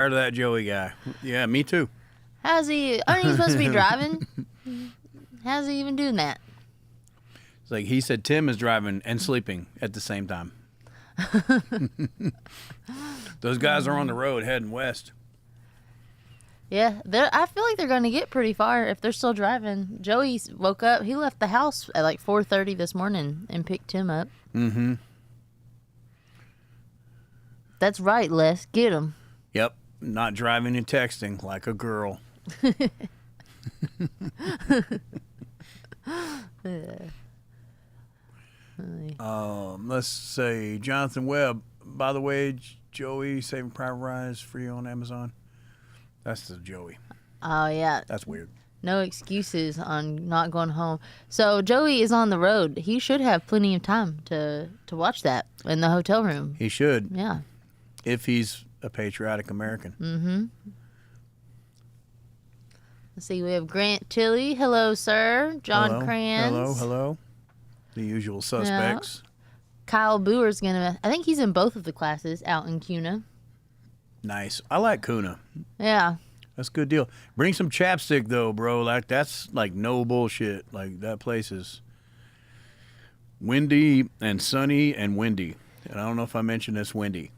Tired of that Joey guy. Yeah, me too. How's he? Aren't you supposed to be driving? How's he even doing that? It's like he said Tim is driving and sleeping at the same time. Those guys are on the road heading west. Yeah, I feel like they're going to get pretty far if they're still driving. Joey woke up. He left the house at like 4:30 this morning and picked Tim up. Mm-hmm. That's right, Les. Get him. Yep. Not driving and texting like a girl. Let's say Jonathan Webb. By the way, Joey, Saving Private Ryan is free on Amazon. That's the Joey. Oh, yeah. That's weird. No excuses on not going home. So Joey is on the road. He should have plenty of time to watch that in the hotel room. He should. Yeah. If he's a patriotic American. Mm-hmm. Let's see. We have Grant Tilley. Hello, sir. John Hello. Kranz. Hello. The usual suspects. Kyle Boer's gonna. I think he's in both of the classes out in Kuna. Nice. I like Kuna. Yeah. That's a good deal. Bring some chapstick though, bro. Like that's like no bullshit. Like that place is windy and sunny and windy. And I don't know if I mentioned this windy.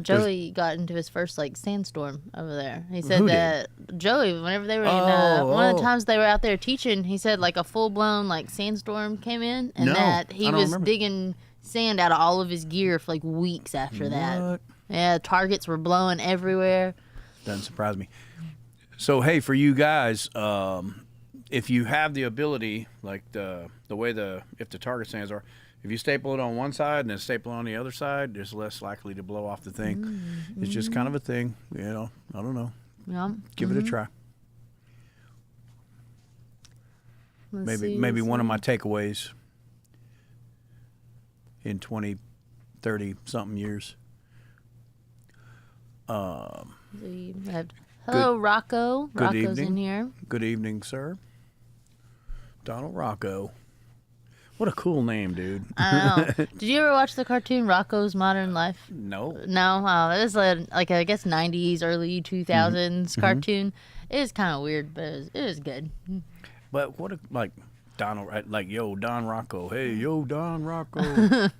Joey got into his first like sandstorm over there. He said Who that Joey, whenever they were in one of the times they were out there teaching, he said like a full blown like sandstorm came in, and that he was digging sand out of all of his gear for like weeks after that. Yeah, targets were blowing everywhere. Doesn't surprise me. So hey, for you guys, if you have the ability, like the way if the target stands are. If you staple it on one side and then staple it on the other side, it's less likely to blow off the thing. Mm-hmm. It's just kind of a thing, you know. I don't know. Yeah. Give it a try. Maybe one of my takeaways in 20, 30 something years. Hello, Rocco. Rocco's in here. Good evening, sir. Donald Rocco. What a cool name, dude. I know. Did you ever watch the cartoon Rocco's Modern Life? No. No? Oh, it was like I guess 90s, early 2000s cartoon. It was kind of weird, but it was good. But what like Donald, like, yo, Don Rocco. Hey, yo, Don Rocco. I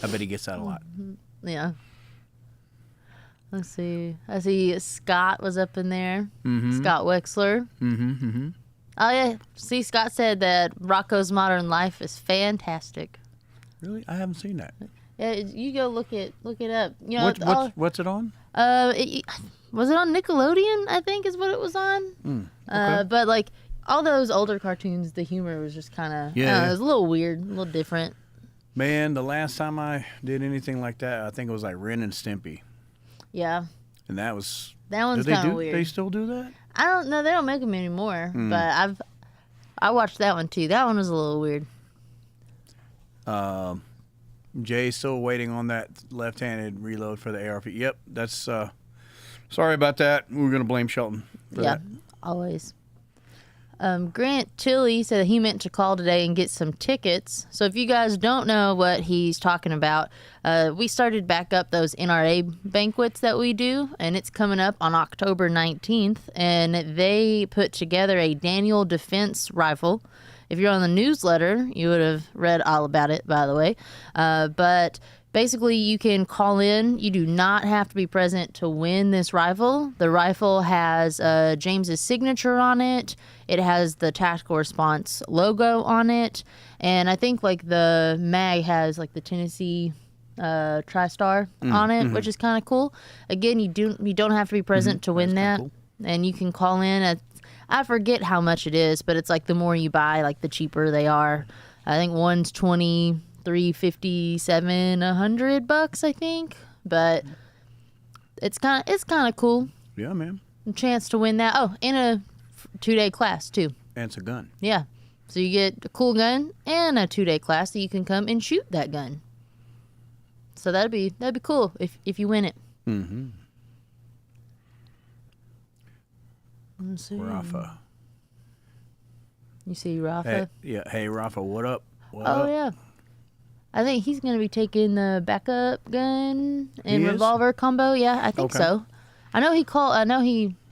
bet he gets that a lot. Yeah. Let's see. I see Scott was up in there. Mm-hmm. Scott Wexler. Mm-hmm, mm-hmm. Oh, yeah. See, Scott said that Rocco's Modern Life is fantastic. Really? I haven't seen that. Yeah, you go look it up. You know, what's it on? Was it on Nickelodeon, I think is what it was on. Okay. But, like, all those older cartoons, the humor was just kind of, it was a little weird, a little different. Man, the last time I did anything like that, I think it was like Ren and Stimpy. Yeah. And that was... That one's kind of weird. They still do that? I don't know. They don't make them anymore. But I watched that one too. That one was a little weird. Jay's still waiting on that left-handed reload for the ARP. Yep, that's... sorry about that. We're going to blame Shelton for that. Always. Grant Tilley said that he meant to call today and get some tickets. So if you guys don't know what he's talking about, we started back up those NRA banquets that we do, and it's coming up on October 19th, and they put together a Daniel Defense rifle. If you're on the newsletter, you would have read all about it, by the way. But basically, you can call in. You do not have to be present to win this rifle. The rifle has James's signature on it. It has the Tactical Response logo on it. And I think like the mag has like the Tennessee TriStar on it, which is kind of cool. Again, you don't have to be present to win that. Cool. And you can call in. I forget how much it is, but it's like the more you buy, like the cheaper they are. I think one's $23.57, $100, I think. But it's kind of cool. Yeah, man. A chance to win that. Oh, in a 2-day class too. And it's a gun. Yeah. So you get a cool gun and a 2-day class that you can come and shoot that gun. So that'd be cool if you win it. Mm-hmm. Let's see. Rafa. You see Rafa? Hey Rafa, what up? Yeah. I think he's going to be taking the backup gun and He is? revolver combo. Yeah, I think Okay. so. I know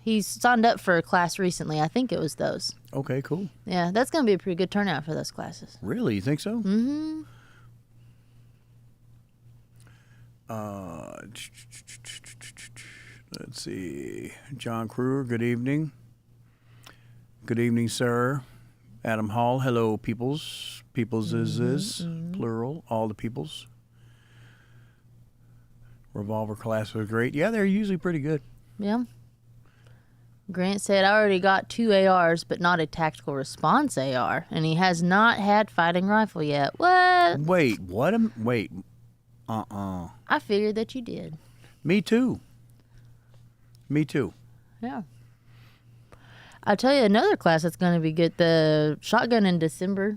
he's signed up for a class recently. I think it was those. Okay, cool. Yeah, that's going to be a pretty good turnout for those classes. Really? You think so? Mm-hmm. Let's see. John Kruger, good evening. Good evening, sir. Adam Hall, hello, peoples. Peoples is plural, all the peoples. Revolver class was great. Yeah, they're usually pretty good. Yeah. Grant said, I already got 2 ARs, but not a tactical response AR. And he has not had fighting rifle yet. What? Wait, what? Wait. I figured that you did. Me too. Me too. Yeah. I'll tell you another class that's going to be good. The shotgun in December.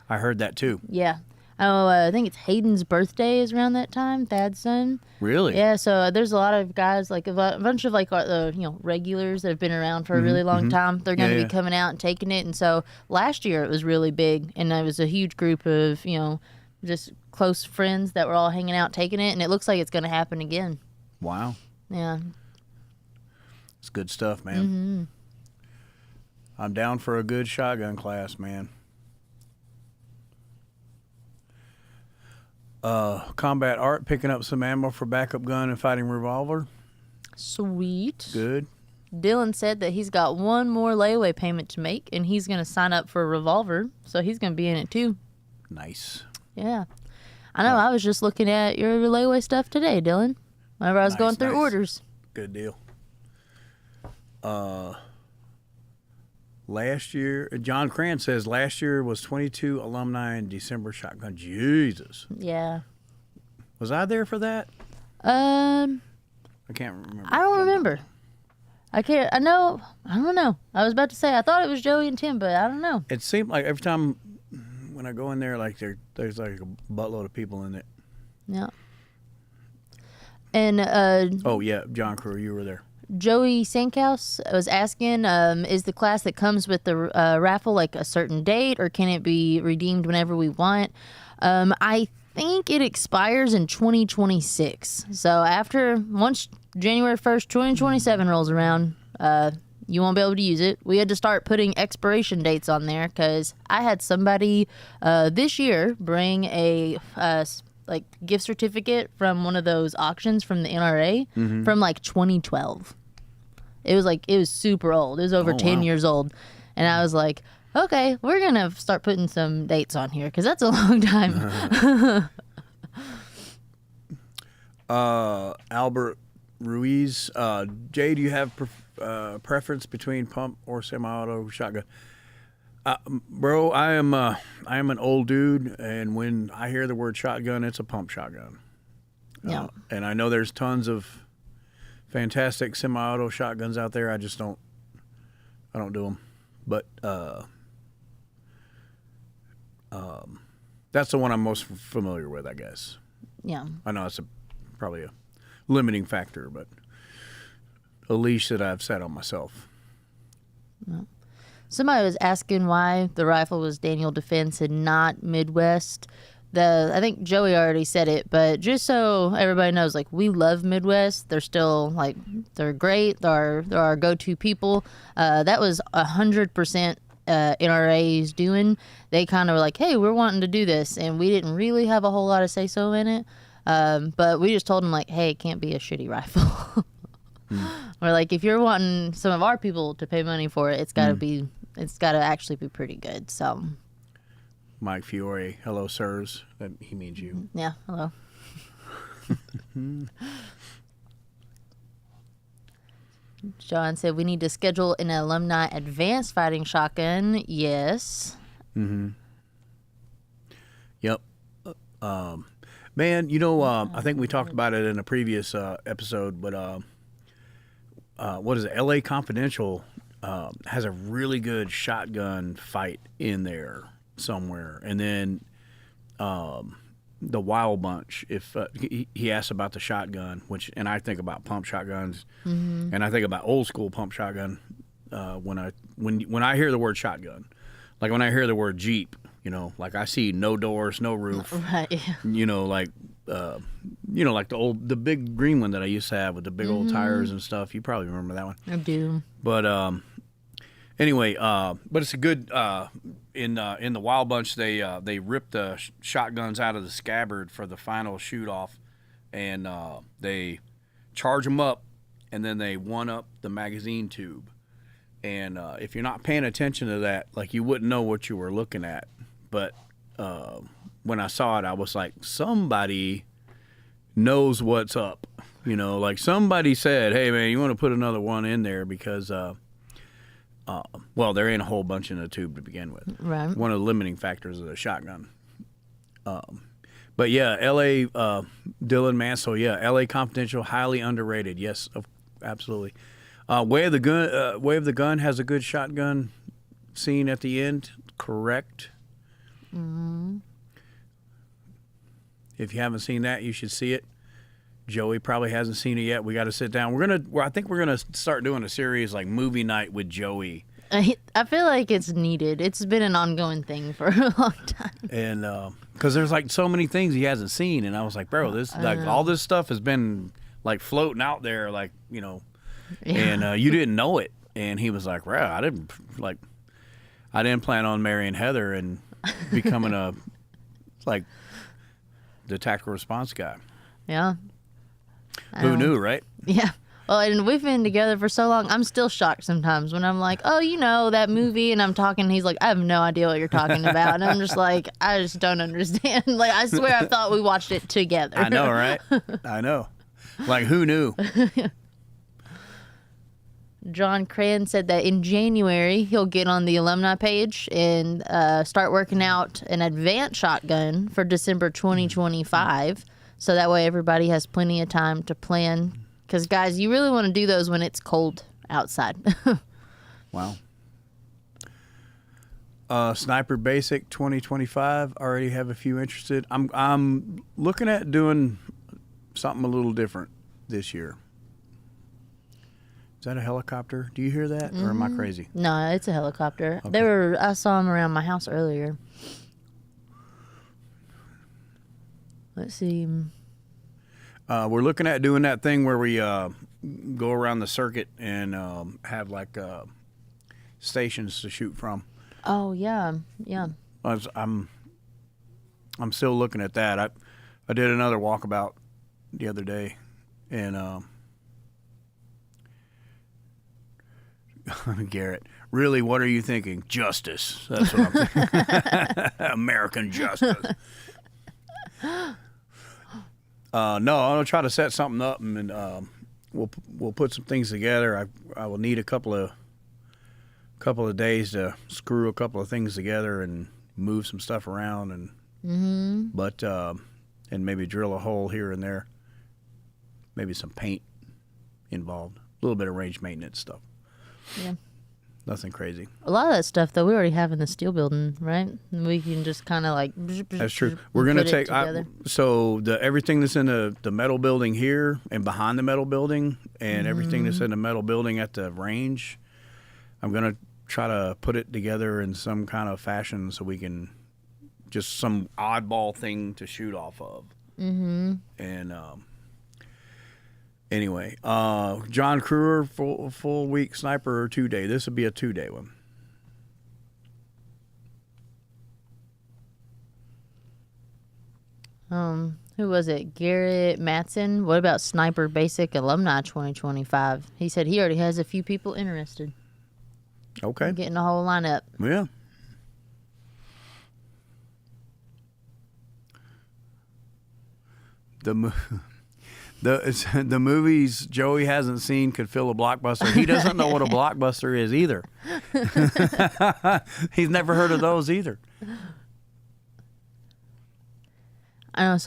I heard that too. Yeah. Oh, I think it's Hayden's birthday is around that time, Thad's son. Really? Yeah, so there's a lot of guys, like a bunch of like regulars that have been around for a really long time. They're going to Yeah, be yeah. coming out and taking it. And so last year it was really big, and it was a huge group of just close friends that were all hanging out taking it, and it looks like it's going to happen again. Wow. Yeah. It's good stuff, man. I'm down for a good shotgun class, man. Combat Art picking up some ammo for backup gun and fighting revolver. Sweet. Good. Dylan said that he's got one more layaway payment to make, and he's going to sign up for a revolver, so he's going to be in it too. Nice. Yeah. I know. I was just looking at your layaway stuff today, Dylan. Whenever I was Nice, going through nice. orders. Good deal. Last year, John Cran says last year was 22 alumni in December shotgun. Jesus. Yeah. Was I there for that? I I can't remember. don't remember. I can't. I know. I don't know. I was about to say I thought it was Joey and Tim, but I don't know. It seemed like every time when I go in there, like there's like a buttload of people in it. Yeah. And Oh yeah, John Crew, you were there. Joey Sankhouse was asking, is the class that comes with the raffle like a certain date, or can it be redeemed whenever we want? I think it expires in 2026. So once January 1st, 2027 rolls around, you won't be able to use it. We had to start putting expiration dates on there because I had somebody this year bring a gift certificate from one of those auctions from the NRA from like 2012. It was super old. It was over 10 wow. years old. And I was like, okay, we're going to start putting some dates on here because that's a long time. Albert Ruiz, Jay, do you have preference between pump or semi-auto shotgun? Bro, I am an old dude, and when I hear the word shotgun, it's a pump shotgun. Yeah. And I know there's tons of fantastic semi-auto shotguns out there. I don't do them, but that's the one I'm most familiar with, I guess. Yeah. I know it's probably a limiting factor, but a leash that I've set on myself. Somebody was asking why the rifle was Daniel Defense and not Midwest. I think Joey already said it, but just so everybody knows, like, we love Midwest. They're still they're great. They're our go-to people. That was 100% NRA's doing. They kind of were like, hey, we're wanting to do this, and we didn't really have a whole lot of say-so in it. But we just told them, like, hey, it can't be a shitty rifle. Or like, if you're wanting some of our people to pay money for it, it's got to actually be pretty good. So, Mike Fiore, hello, sirs. That he means you. yeah, hello. John said we need to schedule an alumni advanced fighting shotgun. Yes. Yep. Man, I think we talked about it in a previous episode, but what is it? LA Confidential has a really good shotgun fight in there somewhere. And then the Wild Bunch, if he asked about the shotgun, and I think about pump shotguns, and I think about old school pump shotgun when I hear the word shotgun, like when I hear the word Jeep, Like I see no doors, no roof. Right. Like like the big green one that I used to have with the big old tires and stuff. You probably remember that one. I do. But anyway, but it's a good in the Wild Bunch. They rip the shotguns out of the scabbard for the final shoot off, and they charge them up, and then they one up the magazine tube. And if you're not paying attention to that, like, you wouldn't know what you were looking at. But when I saw it, I was like, somebody knows what's up. Like somebody said, hey, man, you want to put another one in there because, well, there ain't a whole bunch in the tube to begin with. Right. One of the limiting factors of the shotgun. But yeah, L.A. Dylan Mansell, yeah, L.A. Confidential, highly underrated. Yes, absolutely. Way of the Gun has a good shotgun scene at the end. Correct. Mm-hmm. If you haven't seen that, you should see it. Joey probably hasn't seen it yet. We got to sit down. I think we're gonna start doing a series like movie night with Joey. I feel like it's needed. It's been an ongoing thing for a long time. And because there's like so many things he hasn't seen, and I was like, bro, this all this stuff has been like floating out there, like Yeah. and you didn't know it. And he was like, bro, I didn't plan on marrying Heather and becoming a like the tactical response guy. Yeah. Who knew, right? Yeah. Well, and we've been together for so long. I'm still shocked sometimes when I'm like, oh, that movie, and I'm talking. He's like, I have no idea what you're talking about. And I'm just like, I just don't understand. Like, I swear I thought we watched it together. I know, right? I know. Like, who knew? John Cran said that in January, he'll get on the alumni page and start working out an advanced shotgun for December 2025. So that way everybody has plenty of time to plan. Because, guys, you really want to do those when it's cold outside. Wow. Sniper Basic 2025. Already have a few interested. I'm looking at doing something a little different this year. Is that a helicopter? Do you hear that, or am I crazy? No, it's a helicopter. Okay. I saw them around my house earlier. Let's see. We're looking at doing that thing where we go around the circuit and have like stations to shoot from. Oh yeah, yeah. I'm still looking at that. I did another walkabout the other day, and Garrett, really, what are you thinking? Justice. That's what I'm thinking. American justice. No, I'll try to set something up, and we'll put some things together. I will need a couple of days to screw a couple of things together and move some stuff around, and but and maybe drill a hole here and there. Maybe some paint involved, a little bit of range maintenance stuff. Yeah. Nothing crazy. A lot of that stuff, though, we already have in the steel building, right? We can just kind of like. That's true. We're gonna take so everything that's in the metal building here and behind the metal building, and everything that's in the metal building at the range. I'm gonna try to put it together in some kind of fashion so we can just some oddball thing to shoot off of. Mm-hmm. And anyway, John Kruger, full week sniper or 2-day. This would be a 2-day one. Who was it? Garrett Matson. What about Sniper Basic Alumni 2025? He said he already has a few people interested. Okay. Getting the whole lineup. Yeah. The movies Joey hasn't seen could fill a blockbuster. He doesn't know what a blockbuster is either. He's never heard of those either. I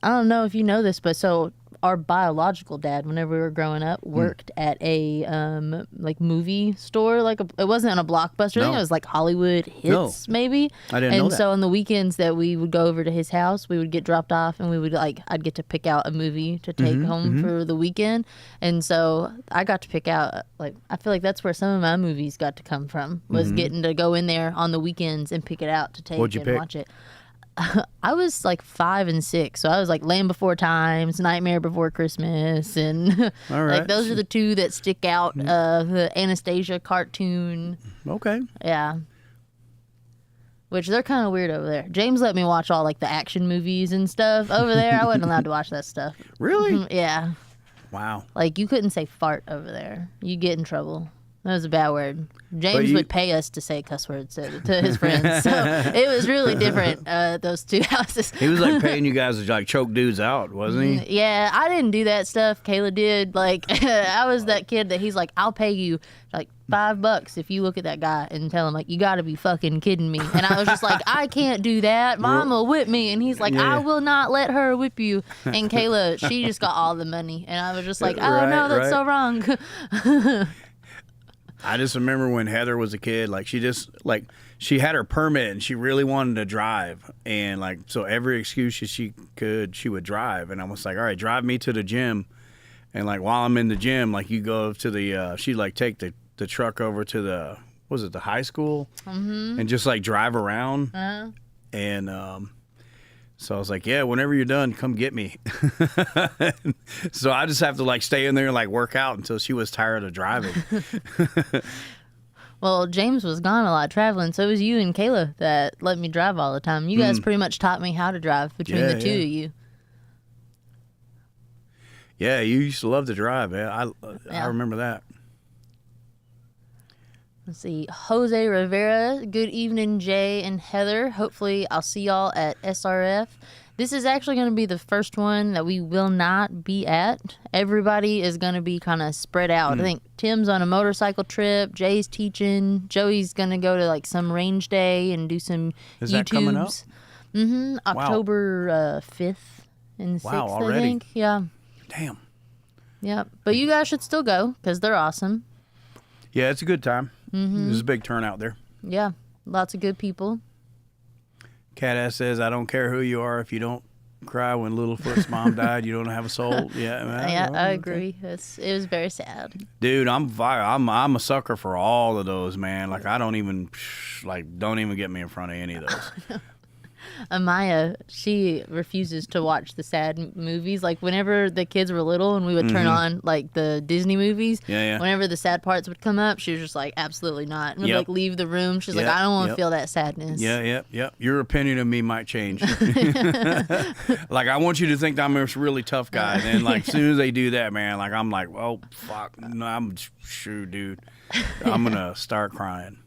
don't know if you know this, but so our biological dad, whenever we were growing up, worked at a like movie store. Like it wasn't a Blockbuster. I think No. it was like Hollywood Hits, maybe. I didn't know And that. so on the weekends that we would go over to his house, we would get dropped off, and we would I'd get to pick out a movie to take home for the weekend. And so I got to pick out I feel like that's where some of my movies got to come from, was getting to go in there on the weekends and pick it out to take What'd you and pick? watch it. I was like 5 and 6, so I was like Land Before Times, Nightmare Before Christmas, and All right. like those are the two that stick out. The Anastasia cartoon, Okay. yeah, which they're kind of weird over there. James let me watch all like the action movies and stuff over there. I wasn't allowed to watch that stuff. Really? Yeah, Wow. like you couldn't say fart over there. You get in trouble. That was a bad word. James you- would pay us to say cuss words to his friends. So it was really different, those two houses. He was like paying you guys to like choke dudes out, wasn't he? Yeah, I didn't do that stuff. Kayla did. Like, I was that kid that he's like, I'll pay you like $5 if you look at that guy and tell him like, you got to be fucking kidding me. And I was just like, I can't do that. Mom will whip me. And he's like, Yeah. I will not let her whip you. And Kayla, she just got all the money. And I was just like, oh Right, no, that's so right. wrong. I just remember when Heather was a kid, like she had her permit and she really wanted to drive, and like so every excuse she could, she would drive. And I was like, all right, drive me to the gym, and like while I'm in the gym, like you go to the she'd like take the truck over to the the high school and just like drive around. And so I was like, yeah, whenever you're done, come get me. So I just have to like stay in there and like work out until she was tired of driving. Well, James was gone a lot traveling, so it was you and Kayla that let me drive all the time. You guys pretty much taught me how to drive between Yeah, the two yeah. of you. Yeah, you used to love to drive. Yeah, I Yeah. remember that. Let's see. Jose Rivera. Good evening, Jay and Heather. Hopefully, I'll see y'all at SRF. This is actually going to be the first one that we will not be at. Everybody is going to be kind of spread out. I think Tim's on a motorcycle trip. Jay's teaching. Joey's going to go to like some range day and do some Is YouTubes. that coming up? Mm-hmm. October 5th and 6th, Wow, I already? think. Yeah. Damn. Yeah. But you guys should still go because they're awesome. Yeah, it's a good time. There's a big turnout there. Yeah. Lots of good people. Cat Ass says, I don't care who you are. If you don't cry when Littlefoot's mom died, you don't have a soul. Yeah, man, Yeah, well, I okay. agree. It was very sad. Dude, I'm a sucker for all of those, man. Like I don't even get me in front of any of those. Amaya, she refuses to watch the sad movies. Like whenever the kids were little and we would turn on like the Disney movies, Yeah, yeah. whenever the sad parts would come up, she was just like, absolutely not. And we'd Yep. like leave the room. She's like, Yep, I don't want to yep. feel that sadness. Yeah. Your opinion of me might change. Like I want you to think that I'm a really tough guy. And then like as soon as they do that, man, like I'm like, oh fuck, no, I'm shoot, dude. I'm gonna start crying.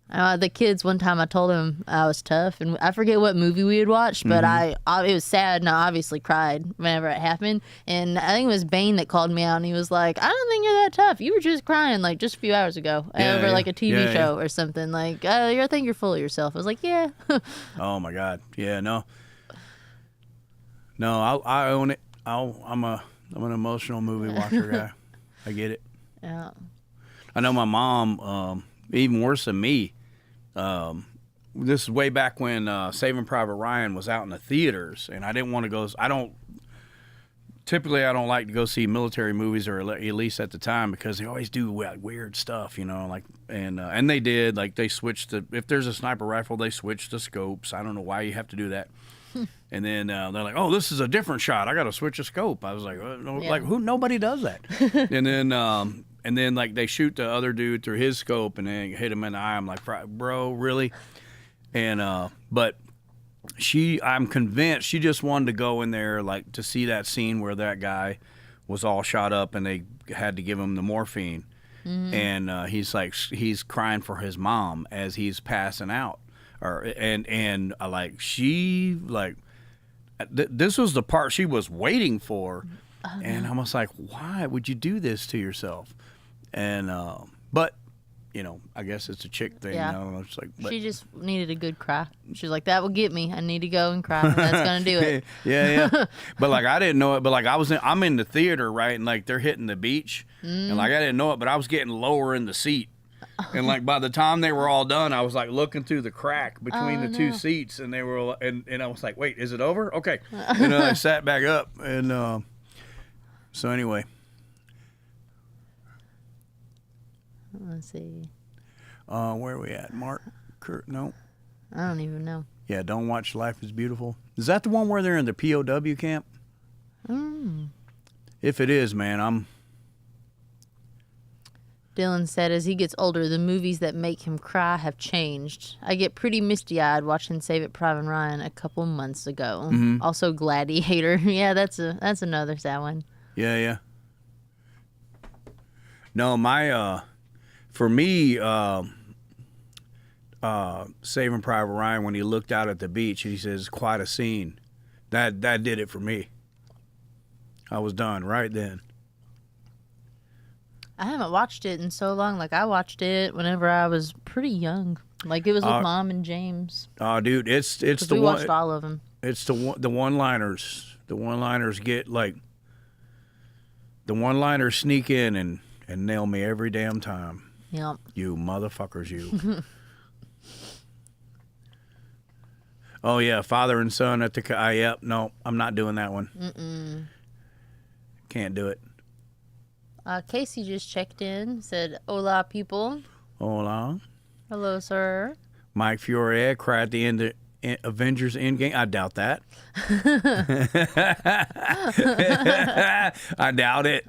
The kids, one time I told them I was tough, and I forget what movie we had watched, but it was sad, and I obviously cried whenever it happened. And I think it was Bane that called me out, and he was like, I don't think you're that tough. You were just crying like just a few hours ago over yeah. like a TV Yeah, show or something. Like, I think you're full of yourself. I was like, yeah. Oh my God. Yeah, no, I own it. I'm an emotional movie watcher guy. I get it. Yeah. I know my mom, even worse than me. This is way back when Saving Private Ryan was out in the theaters, and I didn't want to go. I don't like to go see military movies, or at least at the time, because they always do weird stuff, you know. Like and they did, like they switched if there's a sniper rifle, they switch the scopes. I don't know why you have to do that. And then they're like, "Oh, this is a different shot. I got to switch a scope." I was like, no, Yeah. "Like who? Nobody does that." And then like they shoot the other dude through his scope and then hit him in the eye. I'm like, "Bro, really?" And but I'm convinced she just wanted to go in there like to see that scene where that guy was all shot up and they had to give him the morphine. And he's crying for his mom as he's passing out. This was the part she was waiting for, and I was like, why would you do this to yourself? And but you know, I guess it's a chick thing. Yeah. I don't know. It's like, but, She just needed a good cry. She's like, that will get me. I need to go and cry. And that's going to do it. yeah. But like, I didn't know it, but like I'm in the theater, right? And like they're hitting the beach and like, I didn't know it, but I was getting lower in the seat. And like, by the time they were all done, I was like looking through the crack between the two seats and they were, and I was like, wait, is it over? Okay. And I sat back up and, so anyway. Let's see. Where are we at? Mark? Kurt? No. I don't even know. Yeah, don't watch Life is Beautiful. Is that the one where they're in the POW camp? If it is, man, Dylan said as he gets older, the movies that make him cry have changed. I get pretty misty-eyed watching Save It Private Ryan a couple months ago. Also Gladiator. Yeah, that's another sad one. Yeah. No, my for me, Saving Private Ryan, when he looked out at the beach, he says, "Quite a scene." That did it for me. I was done right then. I haven't watched it in so long. Like, I watched it whenever I was pretty young. Like, it was with Mom and James. Oh, dude, it's the We one. watched all of them. It's the one-liners. The one-liners get like. The one-liners sneak in and nail me every damn time. Yep. You motherfuckers, you. Oh, yeah, father and son at the... yep, no, I'm not doing that one. Can't do it. Casey just checked in, said, "Hola, people." Hola. Hello, sir. Mike Fiore cried at the end of Avengers Endgame. I doubt that. I doubt it.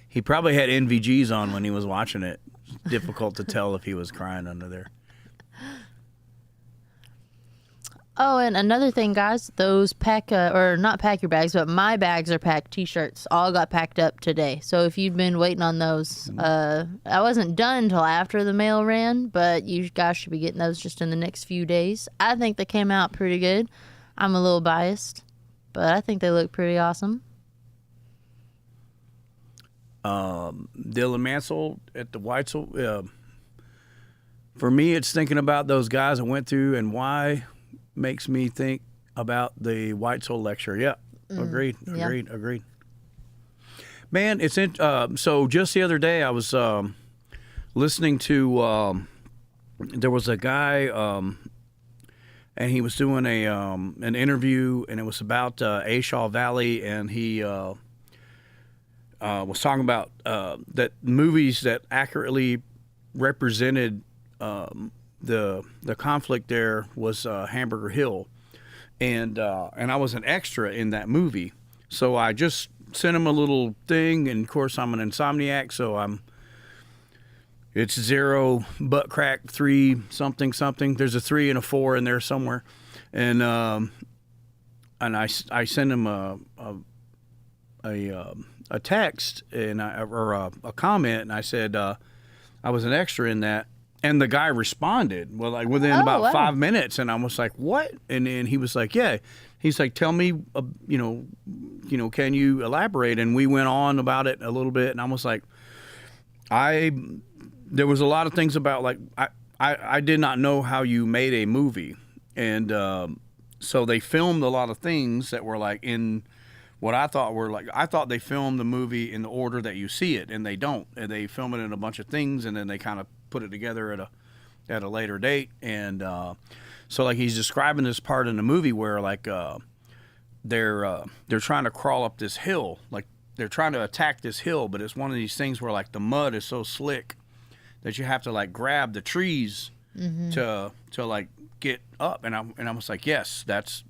He probably had NVGs on when he was watching it. It's difficult to tell if he was crying under there. Oh, and another thing, guys, those or not pack your bags, but my bags are packed t-shirts all got packed up today. So if you've been waiting on those, I wasn't done until after the mail ran, but you guys should be getting those just in the next few days. I think they came out pretty good. I'm a little biased, but I think they look pretty awesome. Dylan Mansell at the Weitzel. For me, it's thinking about those guys I went through and why makes me think about the Weitzel lecture. Yeah, agreed. Man, it's in. So just the other day, I was listening to. There was a guy, and he was doing an interview, and it was about Ashaw Valley, and he was talking about that movies that accurately represented the conflict there was Hamburger Hill, and I was an extra in that movie, so I just sent him a little thing, and of course I'm an insomniac, so it's 0 butt crack 3 something. There's a 3 and a 4 in there somewhere, and I sent him a text or a comment, and I said I was an extra in that. And the guy responded, well, like within about 5 minutes, and I was like, "What?" And then he was like, "Yeah." He's like, "Tell me, can you elaborate?" And we went on about it a little bit, and I was like, there was a lot of things about like I did not know how you made a movie, and so they filmed a lot of things that were like in what I thought were like I thought they filmed the movie in the order that you see it, and they don't. And they film it in a bunch of things, and then they kind of put it together at a later date, and so like he's describing this part in the movie where like they're trying to crawl up this hill, like they're trying to attack this hill, but it's one of these things where like the mud is so slick that you have to like grab the trees to like get up, and I was like, yes, that's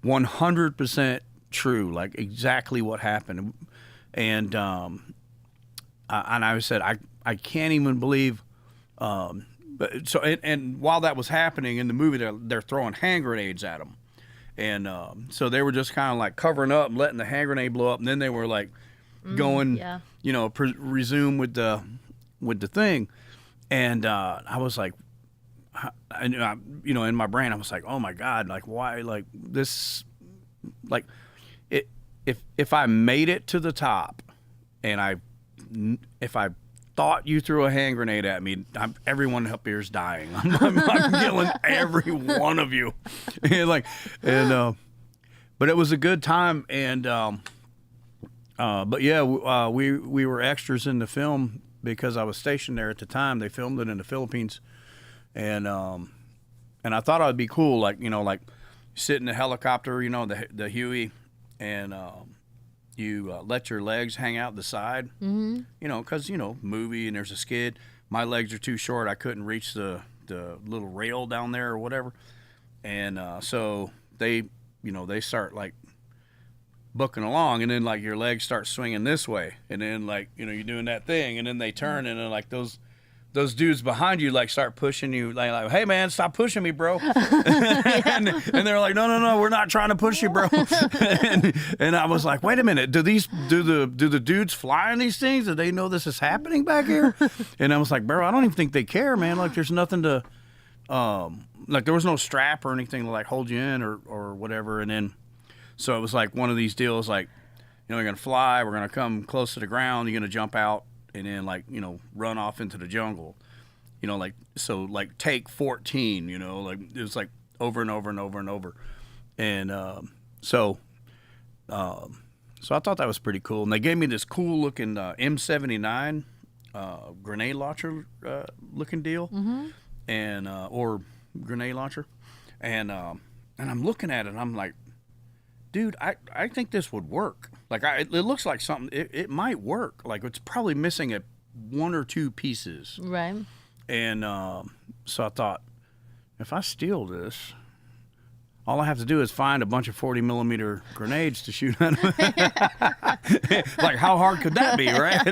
100% true, like exactly what happened, and I said I can't even believe. But so and while that was happening in the movie, they're throwing hand grenades at them, and so they were just kind of like covering up and letting the hand grenade blow up, and then they were like going, resume with the thing, and I was like, in my brain I was like, oh my God, like why, like this, like if I made it to the top, and if I thought you threw a hand grenade at me, everyone up here is dying. I'm killing every one of you. But it was a good time, and but yeah, we were extras in the film because I was stationed there at the time. They filmed it in the Philippines, and I thought I'd be cool, like sit in the helicopter, the Huey, and you let your legs hang out the side, because movie and there's a skid. My legs are too short. I couldn't reach the little rail down there or whatever, and so they start like booking along, and then like your legs start swinging this way, and then like you're doing that thing, and then they turn, and then like those dudes behind you like start pushing you, like hey man, stop pushing me, bro. and they're like, no, we're not trying to push you, bro. and I was like, wait a minute, do the dudes fly in these things? Do they know this is happening back here? And I was like, bro, I don't even think they care, man. Like there's nothing to like there was no strap or anything to like hold you in or whatever. And then so it was like one of these deals, like you're gonna fly, we're gonna come close to the ground, you're gonna jump out, and then like run off into the jungle, like so like take 14, like it was like over and over and over and over, and so I thought that was pretty cool. And they gave me this cool looking M79 grenade launcher looking deal, and or grenade launcher, and I'm looking at it and I'm like, dude, I think this would work. Like it looks like something. It might work. Like it's probably missing one or two pieces. Right. And so I thought, if I steal this, all I have to do is find a bunch of 40 millimeter grenades to shoot at them. Like how hard could that be, right?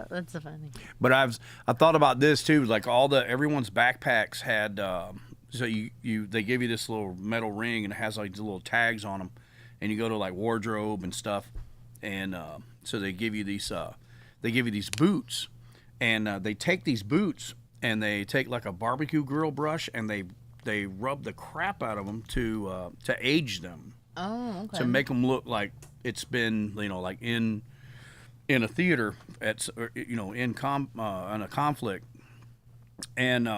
That's so funny. But I thought about this too. Like everyone's backpacks had. So they give you this little metal ring, and it has like the little tags on them, and you go to like wardrobe and stuff, and so they give you these boots, and they take these boots and they take like a barbecue grill brush and they rub the crap out of them to age them. Oh, okay. To make them look like it's been like in a theater in a conflict, and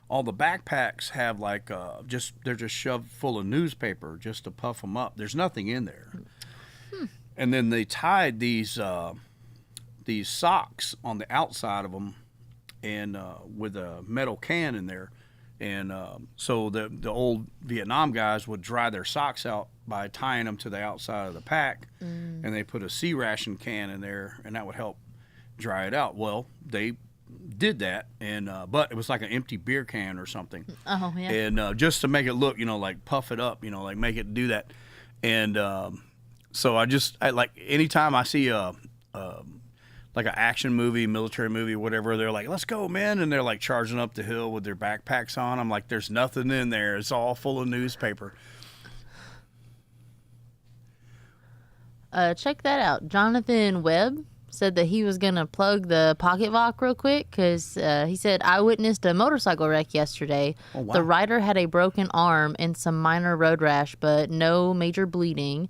all the backpacks have like they're just shoved full of newspaper just to puff them up. There's nothing in there. And then they tied these socks on the outside of them, and with a metal can in there, and so the old Vietnam guys would dry their socks out by tying them to the outside of the pack, and they put a C ration can in there, and that would help dry it out. Well, they did that, and but it was like an empty beer can or something. Oh yeah. And just to make it look, like puff it up, like make it do that. And so I like anytime I see like an action movie, military movie, whatever, they're like, let's go, man, and they're like charging up the hill with their backpacks on. I'm like, there's nothing in there. It's all full of newspaper. Check that out. Jonathan Webb said that he was going to plug the Pocket Voc real quick because he said, I witnessed a motorcycle wreck yesterday. Oh, wow. The rider had a broken arm and some minor road rash, but no major bleeding.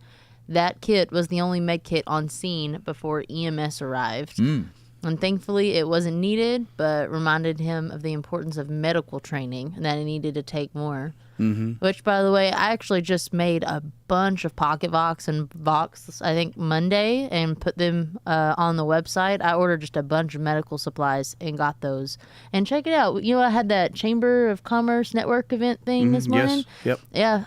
That kit was the only med kit on scene before EMS arrived. And thankfully it wasn't needed, but reminded him of the importance of medical training and that he needed to take more. Which, by the way, I actually just made a bunch of Pocket Vocs and Vocs, I think, Monday, and put them on the website. I ordered just a bunch of medical supplies and got those. And check it out. I had that Chamber of Commerce Network event thing this morning. Yes. Yep. Yeah.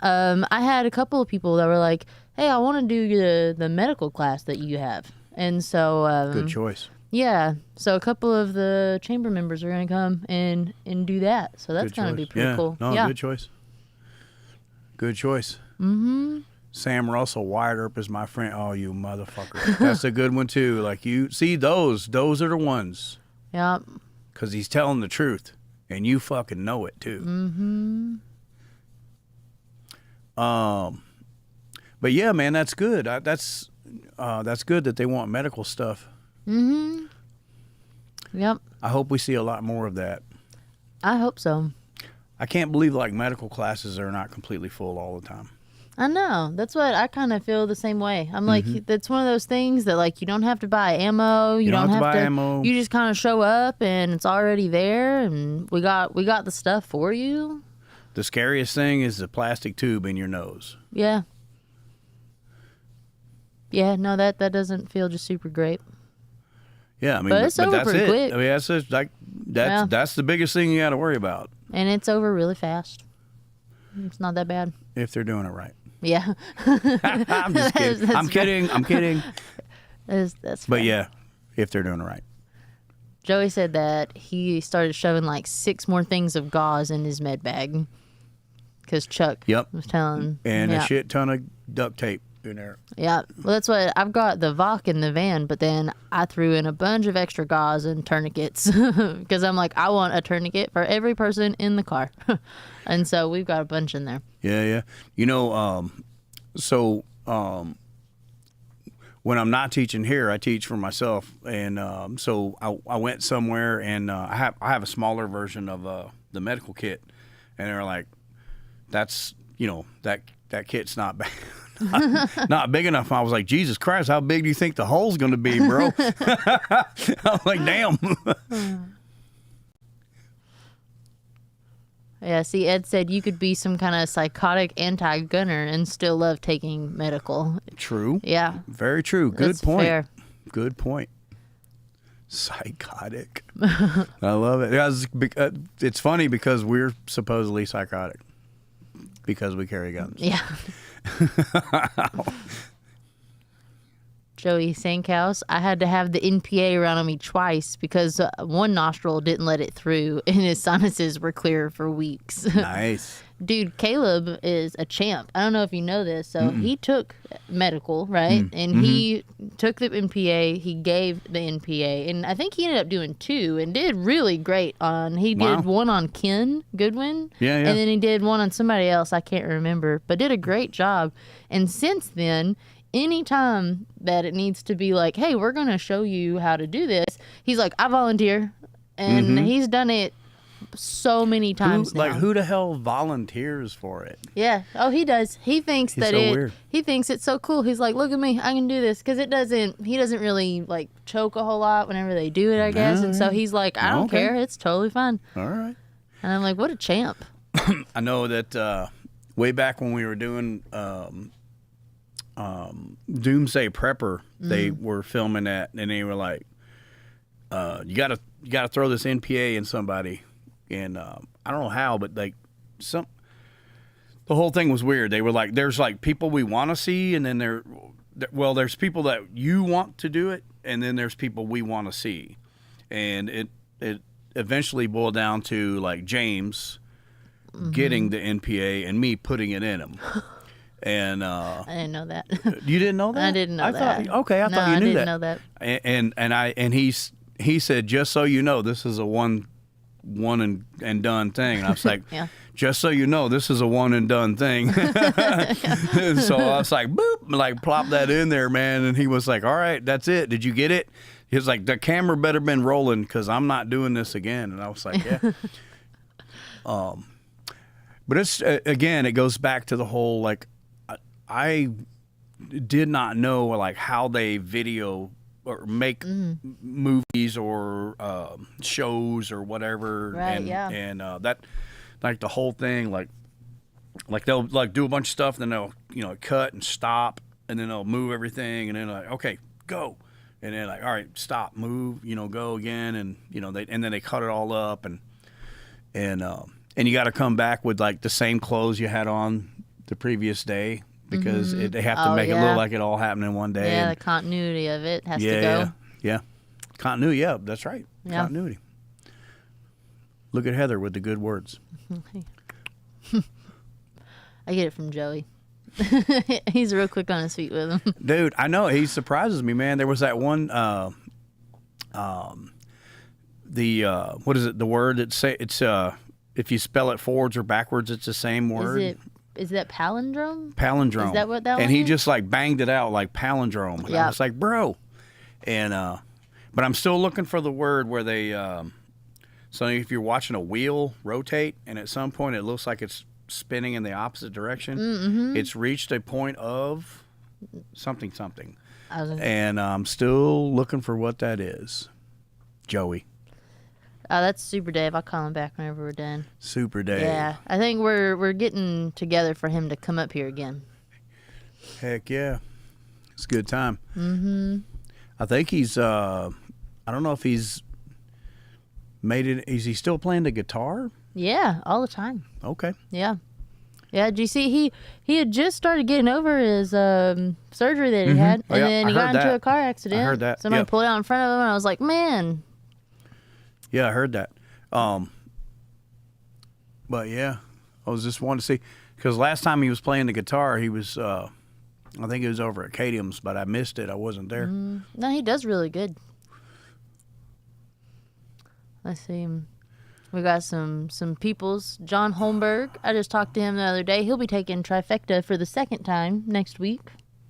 I had a couple of people that were like, hey, I want to do the medical class that you have. And so... Good choice. Yeah, so a couple of the chamber members are going to come and do that. So that's going to be pretty cool. No, yeah. Good choice. Good choice. Sam Russell, Wyatt Earp is my friend. Oh, you motherfucker. That's a good one, too. Like, you see those are the ones. Yep. Because he's telling the truth, and you fucking know it, too. But, yeah, man, that's good. That's good that they want medical stuff. Yep. I hope we see a lot more of that. I hope so. I can't believe like medical classes are not completely full all the time. I know. That's what I kind of feel the same way. I'm like, that's one of those things that like you don't have to buy ammo. You don't have to buy ammo. You just kind of show up and it's already there, and we got the stuff for you. The scariest thing is the plastic tube in your nose. Yeah. Yeah. No, that doesn't feel just super great. Yeah, I mean, But it's over that's pretty it. quick. I mean, that's just like that's the biggest thing you got to worry about And it's over really fast. It's not that bad. if they're doing it right. Yeah. I'm just kidding. That's I'm kidding. I'm kidding. That's But fair. yeah, if they're doing it right. Joey said that he started shoving like 6 more things of gauze in his med bag because Chuck Yep. was telling. And yeah. a shit ton of duct tape in there. Yeah, well, that's what I've got the VOC in the van, but then I threw in a bunch of extra gauze and tourniquets because I'm like, I want a tourniquet for every person in the car, and so we've got a bunch in there. Yeah, yeah. You know, when I'm not teaching here, I teach for myself, and so I went somewhere, and I have a smaller version of the medical kit, and they're like, that's that kit's not bad. Not big enough. I was like, Jesus Christ, how big do you think the hole's going to be, bro? I'm like, damn. Yeah, see, Ed said you could be some kind of psychotic anti-gunner and still love taking medical. True. Yeah, Very true. Good that's point. fair. Good point. Psychotic. I love it. It's funny because we're supposedly psychotic because we carry guns. Yeah. Joey Sankhouse, I had to have the NPA around on me twice because one nostril didn't let it through and his sinuses were clear for weeks. Nice. Dude, Caleb is a champ. I don't know if you know this. So he took medical, right? And he took the NPA. He gave the NPA. And I think he ended up doing 2 and did really great on. He Wow. did one on Ken Goodwin. Yeah, yeah. And then he did one on somebody else. I can't remember. But did a great job. And since then, anytime that it needs to be like, hey, we're going to show you how to do this, he's like, I volunteer. And he's done it so many times now. Who the hell volunteers for it? Yeah. Oh, he does. He thinks He's that so it. weird. He thinks it's so cool. He's like, look at me, I can do this because it doesn't. He doesn't really like choke a whole lot whenever they do it, I guess. And so he's like, I don't Okay. care. It's totally fine. All right. And I'm like, what a champ. I know that way back when we were doing Doomsday Prepper, they were filming that, and they were like, "You gotta throw this NPA in somebody," and I don't know how, but like the whole thing was weird. They were like, "There's like people we want to see, and then there's people that you want to do it, and then there's people we want to see," and it eventually boiled down to like James getting the NPA and me putting it in him. And I didn't know that. you didn't know that? I didn't know that. Thought, okay, I No, thought you I knew didn't that. know that. And he said, just so you know, this is a one and done thing. And I was like, Yeah. just so you know, this is a one and done thing. And so I was like, boop, like plop that in there, man. And he was like, all right, that's it. Did you get it? He was like, the camera better been rolling because I'm not doing this again. And I was like, yeah. But it's again, it goes back to the whole like, I did not know like how they video or make movies or shows or whatever, Right, and yeah. and that like the whole thing like they'll like do a bunch of stuff, then they'll cut and stop, and then they'll move everything, and then like okay go, and then like all right stop move go again, and and then they cut it all up, and you got to come back with like the same clothes you had on the previous day. Because they have to Oh, make it yeah. look like it all happened in one day. Yeah, and- the continuity of it has to yeah, go. yeah. Continuity, yeah, that's right. Yeah. Continuity. Look at Heather with the good words. I get it from Joey. He's real quick on his feet with him. Dude, I know, he surprises me, man. There was that one, what is it, the word that say, it's, if you spell it forwards or backwards, it's the same word. Is that palindrome? Palindrome. Is that what that And one he is? just like banged it out like palindrome. And I Yeah. was like, bro. And but I'm still looking for the word where they so if you're watching a wheel rotate and at some point it looks like it's spinning in the opposite direction. It's reached a point of something. I was And I'm still looking for what that is. Joey. that's Super Dave. I'll call him back whenever we're done. Super Dave. Yeah, I think we're getting together for him to come up here again. Heck yeah. It's a good time. Mm-hmm. I think he's, I don't know if he's made it. Is he still playing the guitar? Yeah, all the time. Okay. Yeah. Yeah, did you see he had just started getting over his surgery that he had, Oh, and yeah, then I he got heard into that. a car accident. I heard that, Somebody yeah. pulled out in front of him, and I was like, man. Yeah, I heard that. But yeah, I was just wanting to see, because last time he was playing the guitar, he was, I think it was over at Cadium's, but I missed it. I wasn't there. No, he does really good. Let's see. We got some peoples. John Holmberg. I just talked to him the other day. He'll be taking Trifecta for the second time next week.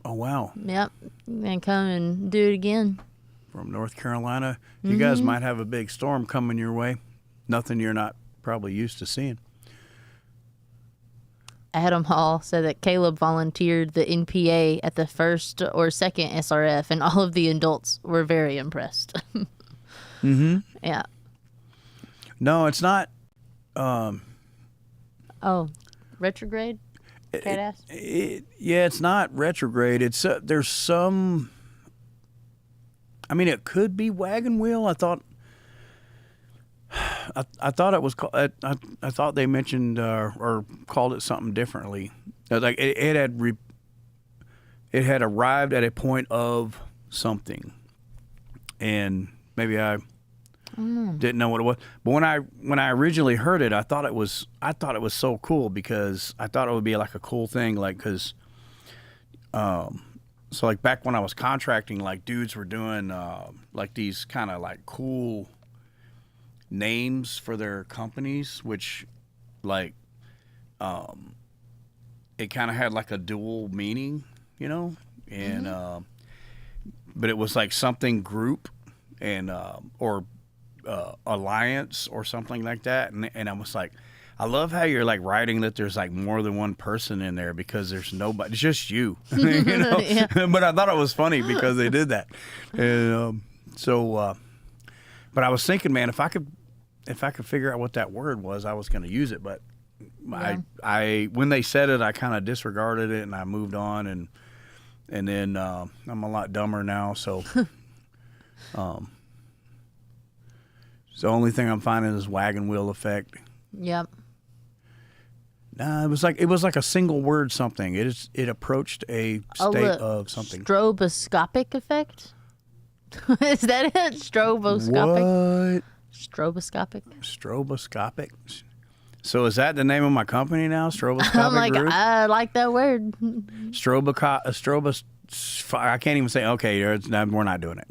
Oh, wow. Yep. And come and do it again. From North Carolina. You guys might have a big storm coming your way. Nothing you're not probably used to seeing. Adam Hall said that Caleb volunteered the NPA at the first or second SRF, and all of the adults were very impressed. Yeah. No, it's not. Oh, retrograde? Cat ass? Yeah, it's not retrograde. It's there's some. I mean, it could be wagon wheel. I thought it was. I thought they mentioned or called it something differently. Like it had arrived at a point of something, and maybe I didn't know what it was. But when I originally heard it, I thought it was so cool, because I thought it would be like a cool thing, like, because so like back when I was contracting, like dudes were doing like these kind of like cool names for their companies, which like it kind of had like a dual meaning, you know, and but it was like something group and or alliance or something like that, and I was like, I love how you're like writing that there's like more than one person in there, because there's nobody, it's just you, you know. Yeah. But I thought it was funny because they did that, and but I was thinking, man, if I could figure out what that word was, I was going to use it, but I when they said it, I kind of disregarded it and I moved on, and then I'm a lot dumber now, so the only thing I'm finding is wagon wheel effect. Yep. Nah, it was like a single word something. It approached a state of something. Stroboscopic effect? Is that it? Stroboscopic? What? Stroboscopic? Stroboscopic. So is that the name of my company now? Stroboscopic I'm like, Group? I like that word. I can't even say, okay, we're not doing it.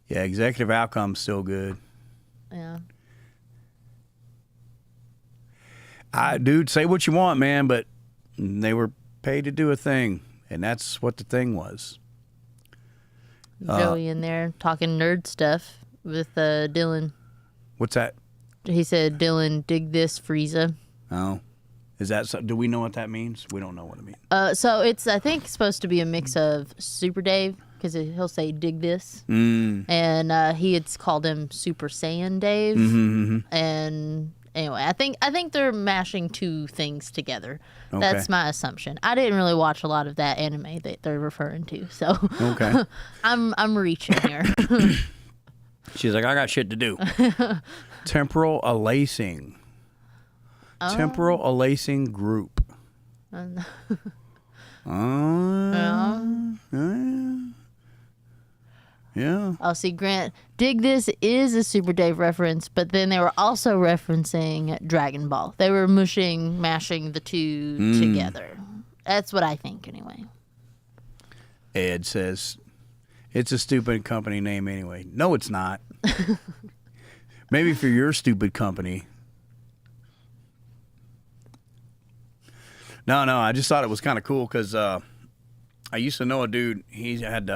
Yeah, executive outcome's still good. Yeah. Dude, say what you want, man, but they were paid to do a thing, and that's what the thing was. Joey in there talking nerd stuff with Dylan. What's that? He said, Dylan, dig this, Frieza. Oh. Is that do we know what that means? We don't know what it means. So it's, I think, supposed to be a mix of Super Dave, because he'll say, dig this. And he had called him Super Saiyan Dave. And anyway, I think they're mashing two things together. Okay. That's my assumption. I didn't really watch a lot of that anime that they're referring to, so Okay. I'm reaching here. She's like, I got shit to do. Temporal alacing. Temporal alacing group. Yeah. Oh, see, Grant, dig this is a Super Dave reference, but then they were also referencing Dragon Ball. They were mashing the two together. That's what I think, anyway. Ed says, it's a stupid company name anyway. No, it's not. Maybe for your stupid company. No, I just thought it was kind of cool because I used to know a dude, he had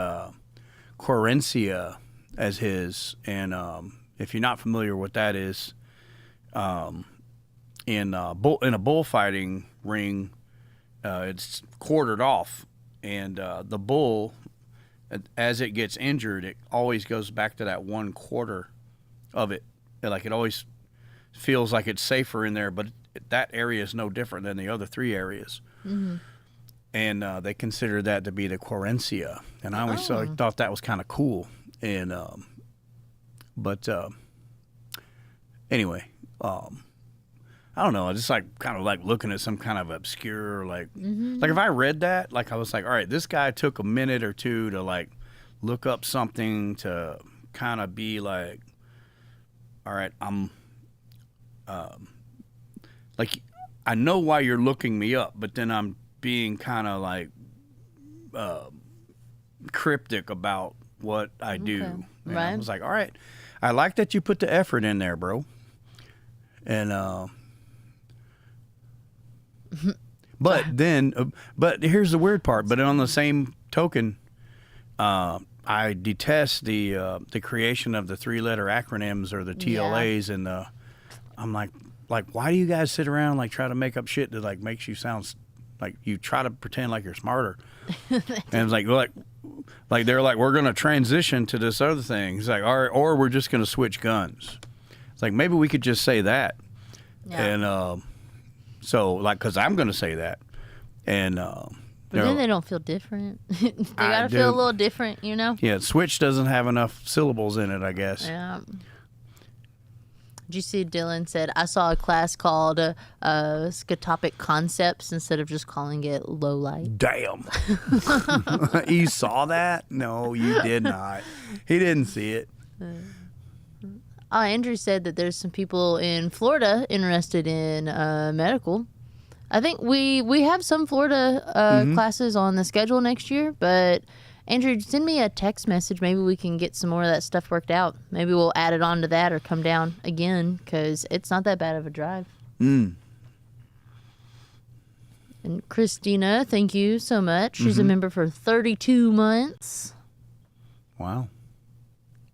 Querencia as his. And if you're not familiar with that is, in a bullfighting ring, it's quartered off, and the bull, as it gets injured, it always goes back to that 1/4 of it. Like, it always feels like it's safer in there, but that area is no different than the other 3 areas. Mm-hmm. And they consider that to be the querencia, and I always thought that was kind of cool. And but anyway, I don't know. I just like kind of like looking at some kind of obscure like if I read that, like I was like, all right, this guy took a minute or two to like look up something to kind of be like, all right, I'm like, I know why you're looking me up, but then I'm being kind of like cryptic about what I do. Okay. And Right. I was like, all right, I like that you put the effort in there, bro. And but then, but here's the weird part. But on the same token, I detest the creation of the 3-letter acronyms or the TLAs and the. I'm like, why do you guys sit around like try to make up shit that like makes you sound like you try to pretend like you're smarter? And it's like they're like, we're gonna transition to this other thing. It's like, all right, or we're just gonna switch guns. It's like, maybe we could just say that. Yeah. And so like, because I'm gonna say that, and But then they don't feel different. They gotta do. feel a little different, you know? yeah, switch doesn't have enough syllables in it, I guess. Yeah. Did you see Dylan said, I saw a class called Scotopic Concepts instead of just calling it Low Light. Damn. You saw that? No, you did not. He didn't see it. Andrew said that there's some people in Florida interested in medical. I think we have some Florida classes on the schedule next year, but Andrew, send me a text message. Maybe we can get some more of that stuff worked out. Maybe we'll add it on to that or come down again because it's not that bad of a drive. And Christina, thank you so much. She's a member for 32 months. Wow.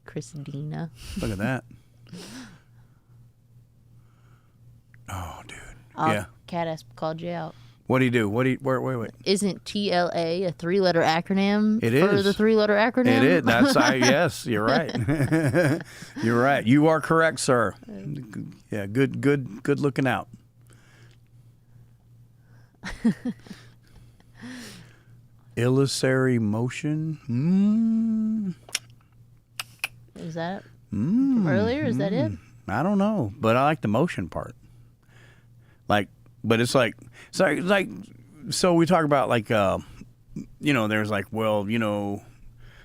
Christina. Look at that. Oh, dude. Oh, Yeah. Cat ass called you out. What do you do? Wait. Isn't TLA a 3-letter acronym It for is. the 3-letter acronym? It is. Yes, you're right. You're right. You are correct, sir. Yeah, good looking out. Illusory motion. Is that from earlier? Is that it? I don't know, but I like the motion part. Like, but it's like, so we talk about like, there's like, well,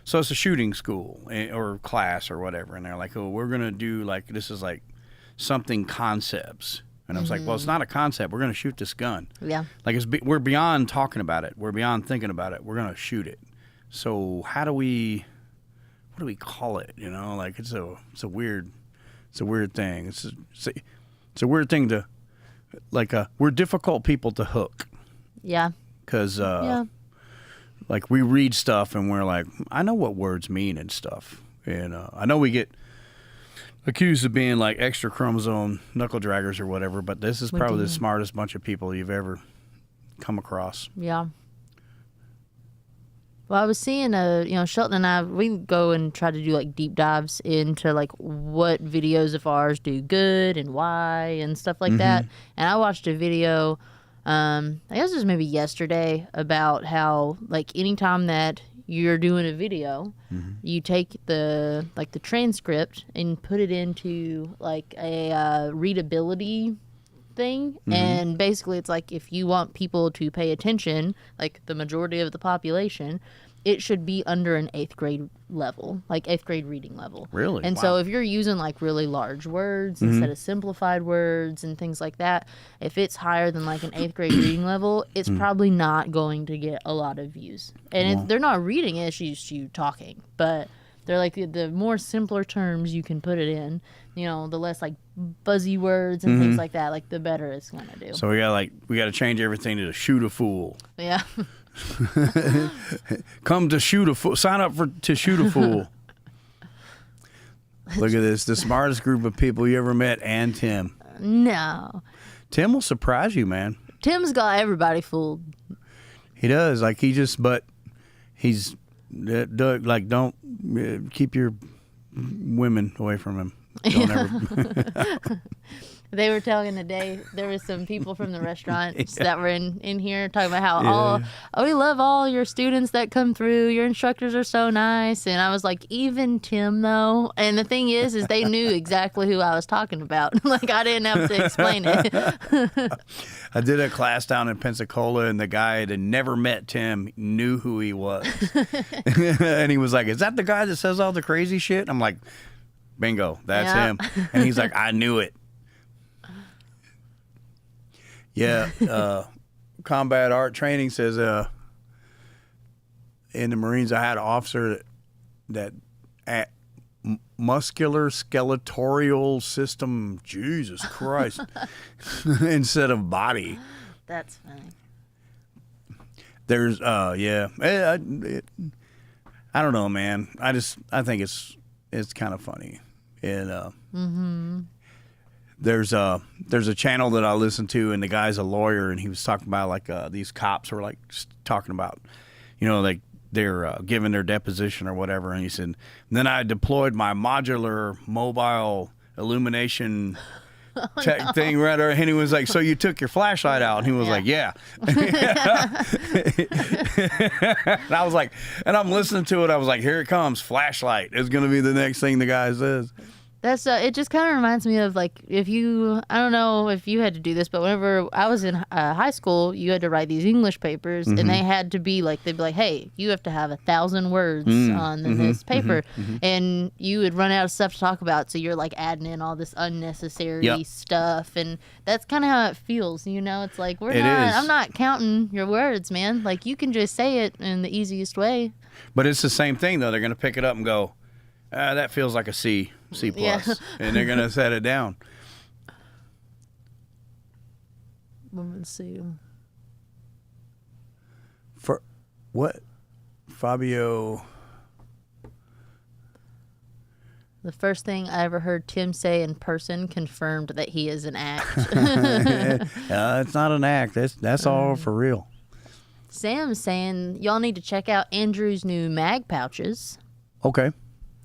so it's a shooting school or class or whatever, and they're like, oh, we're gonna do like, this is like something concepts, and I was like, well, it's not a concept. We're gonna shoot this gun. Yeah. Like we're beyond talking about it. We're beyond thinking about it. We're gonna shoot it. So what do we call it? Like it's a weird thing. It's a weird thing to, like, we're difficult people to hook. Yeah. Because Yeah. like we read stuff and we're like, I know what words mean and stuff. And I know we get accused of being like extra chromosome knuckle draggers or whatever, but this is probably the smartest bunch of people you've ever come across. Yeah. Well, I was seeing, Shelton and I, we go and try to do like deep dives into like what videos of ours do good and why and stuff like that. And I watched a video, I guess it was maybe yesterday, about how like anytime that you're doing a video, you take the transcript and put it into like a readability thing, and basically it's like if you want people to pay attention, like the majority of the population, it should be under an 8th grade level, like 8th grade reading level. Really? And Wow. so if you're using like really large words instead of simplified words and things like that, if it's higher than like an 8th grade reading level, it's probably not going to get a lot of views. And they're not reading it, it's just you talking. But they're like the more simpler terms you can put it in, the less like buzzy words and things like that, like the better it's going to do. So we got to change everything to shoot a fool. Yeah. Come to shoot a fool. Sign up to shoot a fool. Look at this. The smartest group of people you ever met, and Tim. No. Tim will surprise you, man. Tim's got everybody fooled. He does. Like, he's like, don't keep your women away from him. Don't ever. They were telling today, there was some people from the restaurants that were in here talking about how we love all your students that come through. Your instructors are so nice. And I was like, even Tim though. And the thing is they knew exactly who I was talking about. Like, I didn't have to explain it. I did a class down in Pensacola, and the guy that never met Tim knew who he was. And he was like, is that the guy that says all the crazy shit? I'm like, bingo, that's him. And he's like, I knew it. Yeah, combat art training says in the Marines I had an officer that at muscular skeletal system, Jesus Christ, instead of body. That's funny. There's I don't know, man. I think it's kind of funny, and There's a channel that I listen to, and the guy's a lawyer, and he was talking about like these cops were like talking about, like they're giving their deposition or whatever, and he said, then I deployed my modular mobile illumination thing right there, and he was like, so you took your flashlight out? And he was like, yeah. And I was like, and I'm listening to it, I was like, here it comes, flashlight is going to be the next thing the guy says. That's it just kind of reminds me of like I don't know if you had to do this, but whenever I was in high school, you had to write these English papers, and they had to be like, they'd be like, hey, you have to have 1,000 words on this paper, and you would run out of stuff to talk about, so you're like adding in all this unnecessary stuff, and that's kind of how it feels, It's like I'm not counting your words, man. Like, you can just say it in the easiest way. But it's the same thing though. They're gonna pick it up and go, that feels like a C plus, and they're gonna set it down. Let's see. For what, Fabio? The first thing I ever heard Tim say in person confirmed that he is an act. It's not an act. That's all for real. Sam's saying y'all need to check out Andrew's new mag pouches. Okay.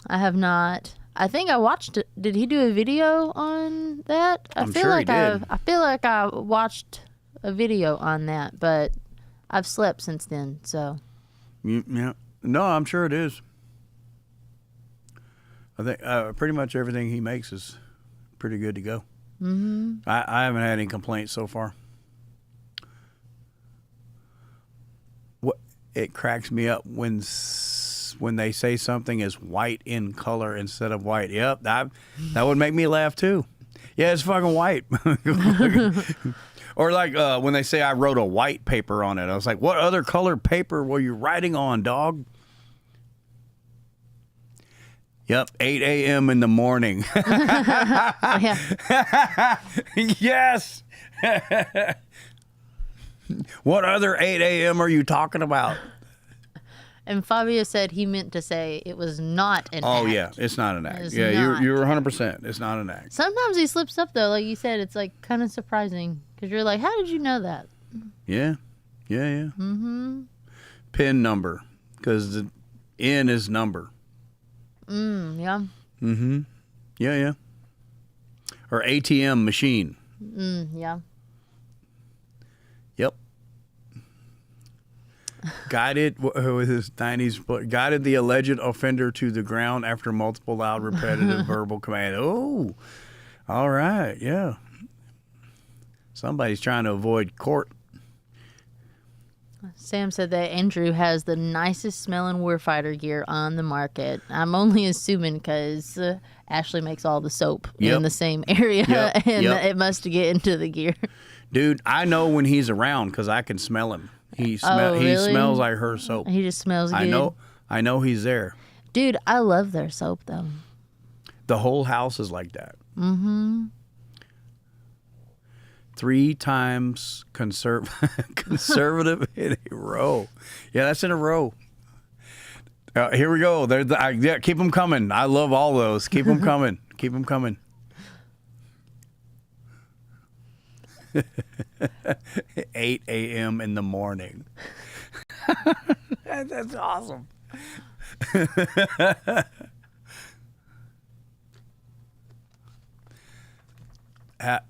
I have not. I think I watched it. Did he do a video on that? I'm sure he did. I feel like I watched a video on that, but I've slept since then, so. Yeah. No, I'm sure it is. I think pretty much everything he makes is pretty good to go. Mm-hmm. I haven't had any complaints so far. What it cracks me up when they say something is white in color instead of white. Yep, that would make me laugh too. Yeah, it's fucking white. Or like when they say I wrote a white paper on it. I was like, what other color paper were you writing on, dog? Yep, 8 a.m. in the morning. Yes. What other 8 a.m. are you talking about? And Fabio said he meant to say it was not an act. Oh, yeah, it's not an act. Yeah, you're 100%. It's not an act. Sometimes he slips up, though. Like you said, it's like kind of surprising. Because you're like, how did you know that? Yeah. Mm-hmm. PIN number. Because the N is number. Yeah. Mm-hmm. Yeah. Or ATM machine. Yeah. Yep. Guided with his 90s, guided the alleged offender to the ground after multiple loud, repetitive verbal command. Oh, all right, yeah. Somebody's trying to avoid court. Sam said that Andrew has the nicest smelling warfighter gear on the market. I'm only assuming because Ashley makes all the soap in the same area, and it must get into the gear. Dude, I know when he's around because I can smell him. He really? He smells like her soap. He just smells good. I know he's there. Dude, I love their soap though. The whole house is like that. Mm-hmm. 3 times conservative in a row. Yeah, that's in a row. Here we go. Yeah, keep them coming. I love all those. Keep them coming. Keep them coming. 8 a.m. in the morning. That's awesome.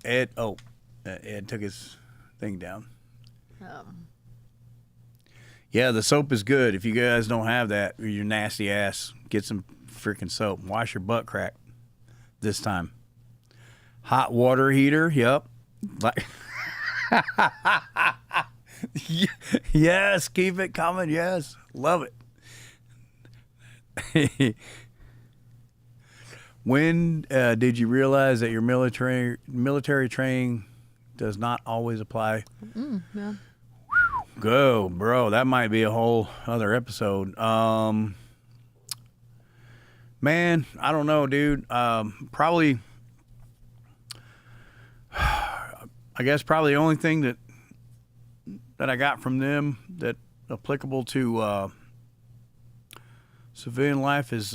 Ed took his thing down. Yeah, the soap is good. If you guys don't have that, or your nasty ass, get some freaking soap. Wash your butt crack this time. Hot water heater, yep. Like, yes, keep it coming. Yes, love it. When did you realize that your military training does not always apply? Yeah. Go, bro. That might be a whole other episode. Man, I don't know, dude. Probably. I guess probably the only thing that I got from them that applicable to civilian life is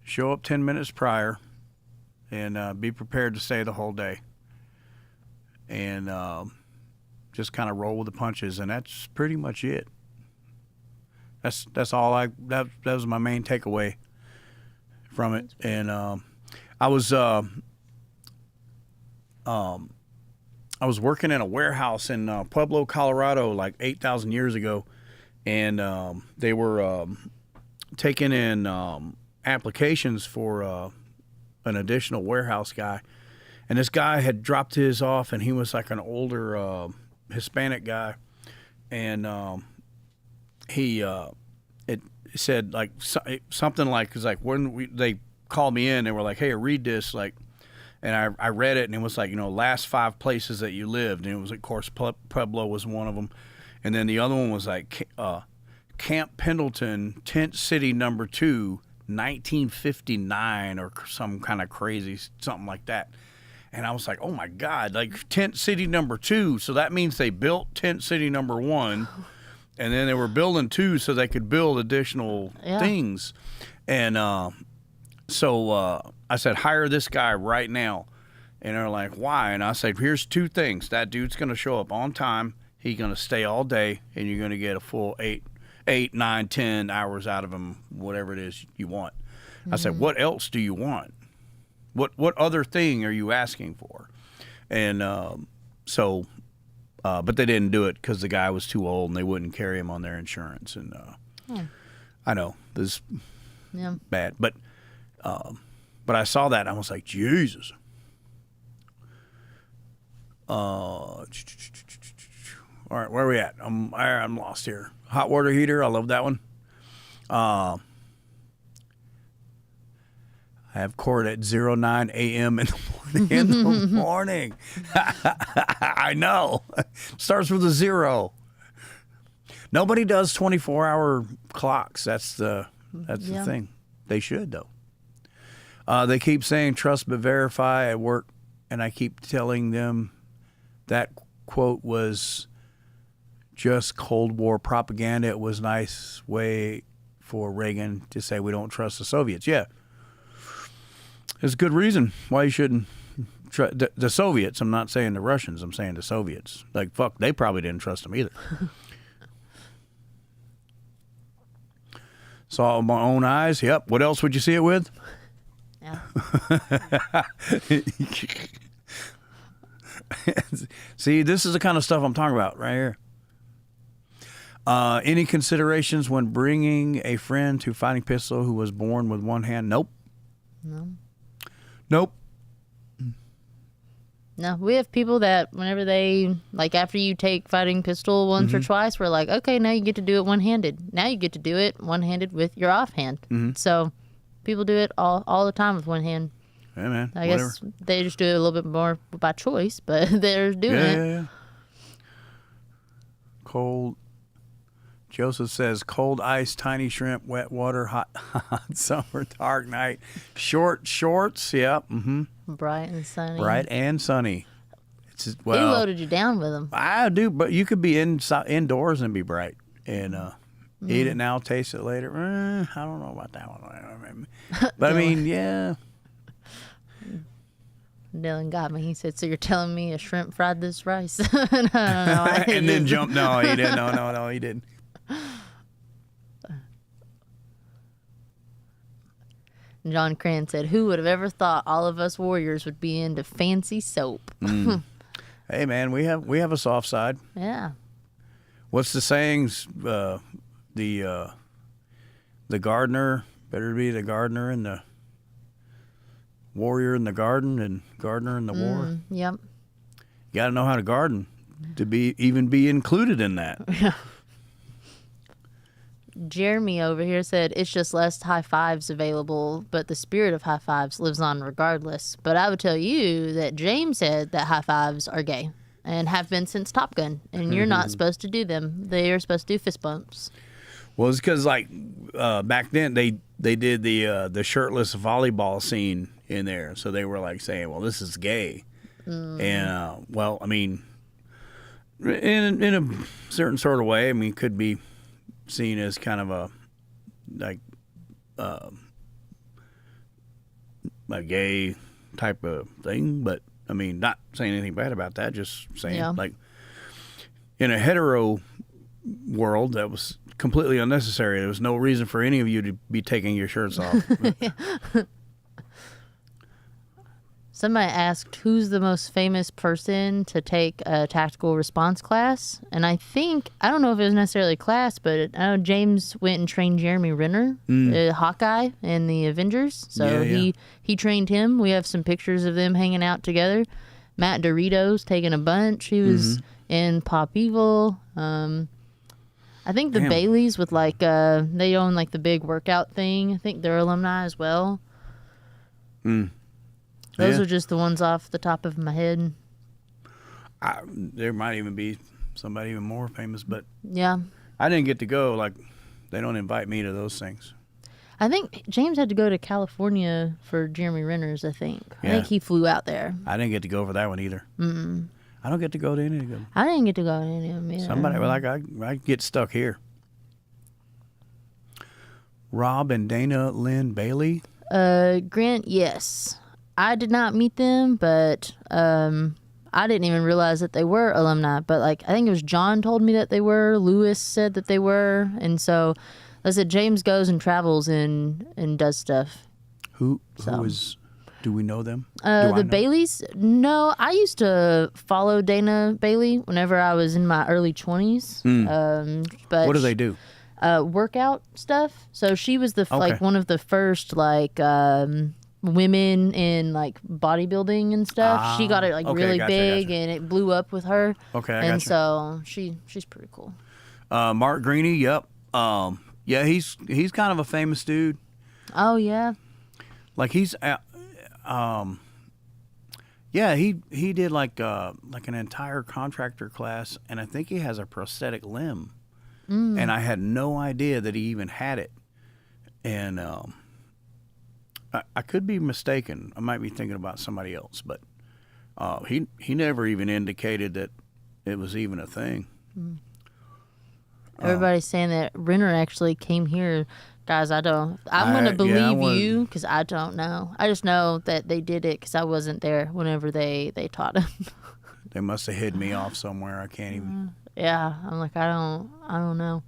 show up 10 minutes prior and be prepared to stay the whole day, and just kind of roll with the punches, and that's pretty much it. That's all that was my main takeaway from it. And I was working in a warehouse in Pueblo, Colorado, like 8,000 years ago, and they were taking in applications for an additional warehouse guy, and this guy had dropped his off, and he was like an older Hispanic guy, and it said like something like, because like when they called me in, they were like, hey, read this, like. And I read it, and it was like, last 5 places that you lived. And it was, of course, Pueblo was one of them. And then the other one was like Camp Pendleton, Tent City No. 2, 1959, or some kind of crazy, something like that. And I was like, oh, my God, like Tent City No. 2. So that means they built Tent City No. 1, and then they were building 2 so they could build additional things. And so I said, hire this guy right now. And they're like, why? And I said, here's 2 things. That dude's going to show up on time. He's going to stay all day, and you're going to get a full 8, 9, 10 hours out of him, whatever it is you want. Mm-hmm. I said, what else do you want? What other thing are you asking for? And but they didn't do it because the guy was too old, and they wouldn't carry him on their insurance. And I know this is bad, but I saw that, and I was like, Jesus. All right, where are we at? I'm lost here. Hot water heater, I love that one. I have court at 09 a.m. in the morning. I know. Starts with a 0. Nobody does 24-hour clocks. That's the thing. They should, though. They keep saying trust but verify at work, and I keep telling them that quote was just Cold War propaganda. It was a nice way for Reagan to say we don't trust the Soviets. Yeah. There's a good reason why you shouldn't trust the Soviets. I'm not saying the Russians. I'm saying the Soviets. Like, fuck, they probably didn't trust them either. Saw it with my own eyes. Yep. What else would you see it with? Yeah. See, this is the kind of stuff I'm talking about right here. Any considerations when bringing a friend to Fighting Pistol who was born with one hand? Nope. No. Nope. No, we have people that whenever they, like after you take Fighting Pistol once or twice, we're like, okay, now you get to do it one-handed. Now you get to do it one-handed with your offhand. So people do it all the time with one hand. Yeah, man. I guess they just do it a little bit more by choice, but they're doing it. Yeah. Cold. Joseph says, cold ice, tiny shrimp, wet water, hot summer, dark night, short shorts. Yep. Bright and sunny. Bright and sunny. It's He loaded you down with them. I do, but you could be indoors and be bright. And Eat it now, taste it later. I don't know about that one. But I mean, yeah. Dylan got me. He said, "So you're telling me a shrimp fried this rice?" No, I And then just- jump. No, he didn't. No, he didn't. John Cran said, "Who would have ever thought all of us warriors would be into fancy soap?" Hey, man, we have a soft side. Yeah. What's the sayings? The gardener better be the gardener and the warrior in the garden and gardener in the war. Yep. You got to know how to garden to even be included in that. Jeremy over here said, "It's just less high fives available, but the spirit of high fives lives on regardless." But I would tell you that James said that high fives are gay and have been since Top Gun, and you're not supposed to do them. They are supposed to do fist bumps. Well, it's because like back then they did the shirtless volleyball scene in there, so they were like saying, "Well, this is gay," and well, I mean, in a certain sort of way, I mean, it could be seen as kind of a gay type of thing, but I mean, not saying anything bad about that, just saying like in a hetero world that was completely unnecessary. There was no reason for any of you to be taking your shirts off. Somebody asked, "Who's the most famous person to take a tactical response class?" And I don't know if it was necessarily a class, but I know James went and trained Jeremy Renner, Hawkeye in the Avengers. So he trained him. We have some pictures of them hanging out together. Matt Doritos taking a bunch. He was in Pop Evil. I think the Baileys with like they own like the big workout thing. I think they're alumni as well. Those are just the ones off the top of my head. There might even be somebody even more famous, but Yeah. I didn't get to go. Like, they don't invite me to those things. I think James had to go to California for Jeremy Renner's, I think. I Yeah. think he flew out there. I didn't get to go for that one either. I don't get to go to any of them. I didn't get to go to any of them either. Somebody, like, I get stuck here. Rob and Dana Lynn Bailey. Grant, yes. I did not meet them, but I didn't even realize that they were alumni. But like, I think it was John told me that they were. Lewis said that they were, and so I said James goes and travels and does stuff. Who So. is? Do we know them? Do I The know? Baileys? No, I used to follow Dana Bailey whenever I was in my early 20s. But What do they do? workout stuff. So she was the like Okay. one of the first like women in like bodybuilding and stuff. She got it like okay, really gotcha, big gotcha. and it blew up with her. Okay, I and gotcha. so she's pretty cool. Mark Greeny. Yep. Yeah, he's kind of a famous dude. Oh yeah. Like he's, yeah, he did like an entire contractor class, and I think he has a prosthetic limb, and I had no idea that he even had it, and I could be mistaken. I might be thinking about somebody else, but he never even indicated that it was even a thing. Everybody's saying that Renner actually came here. Guys, I'm going to I believe wanna- you because I don't know. I just know that they did it because I wasn't there whenever they taught him. They must have hid me off somewhere. I can't even. Yeah, I'm like, I don't know.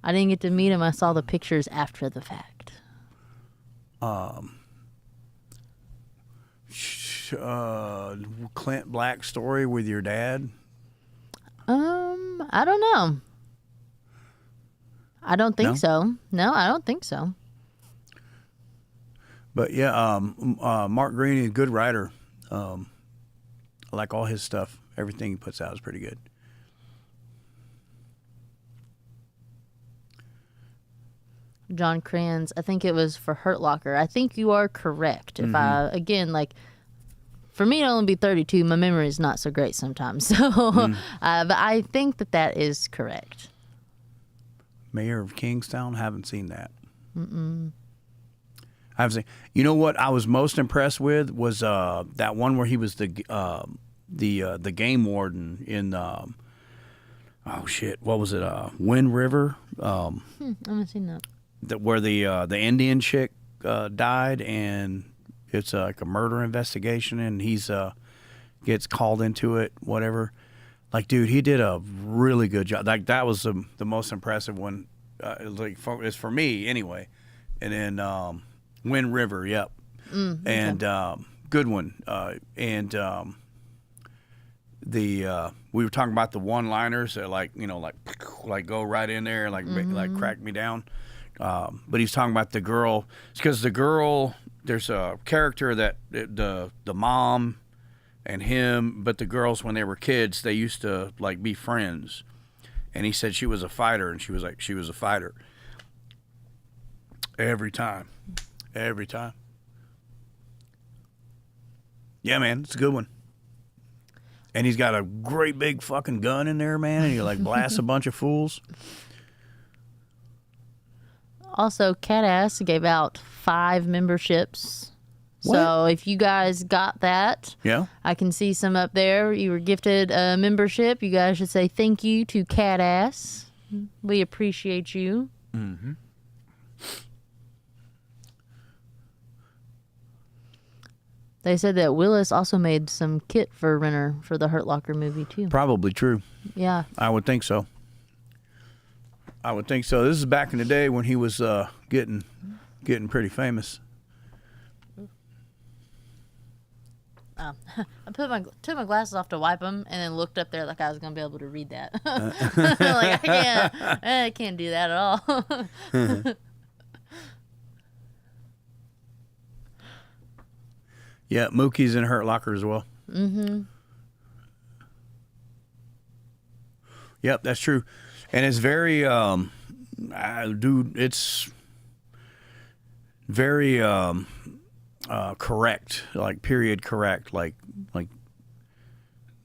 I didn't get to meet him. I saw the pictures after the fact. Clint Black story with your dad. I don't know. I don't think No? so. No, I don't think so. But yeah, Mark Greeny, a good writer. I like all his stuff. Everything he puts out is pretty good. John Kranz, I think it was for Hurt Locker. I think you are correct. If I, again, like, for me to only be 32, my memory is not so great sometimes. So, but I think that is correct. Mayor of Kingstown, haven't seen that. I haven't seen. You know what I was most impressed with was that one where he was the game warden in oh shit, what was it? Wind River, I haven't seen that. where the Indian chick died, and it's like a murder investigation, and he's gets called into it, whatever. Like, dude, he did a really good job. Like, that was the most impressive one. It's for me anyway. And then Wind River, yep, and good one. And we were talking about the one-liners that like go right in there and like crack me down. But he's talking about the girl. It's because the girl, there's a character that the mom and him, but the girls, when they were kids, they used to like be friends. And he said she was a fighter, and she was a fighter every time. Yeah, man, it's a good one. And he's got a great big fucking gun in there, man, and he like blasts a bunch of fools. Also, Catass gave out 5 memberships. What? So if you guys got that, Yeah. I can see some up there. You were gifted a membership. You guys should say thank you to Catass. We appreciate you. Mm-hmm. They said that Willis also made some kit for Renner for the Hurt Locker movie too. Probably true. Yeah. I would think so. This is back in the day when he was getting pretty famous. I took my glasses off to wipe them, and then looked up there like I was gonna be able to read that. Like I can't do that at all. Yeah, Mookie's in Hurt Locker as well. Mm-hmm. Yep, that's true, and it's very, dude, it's very correct, like period correct, like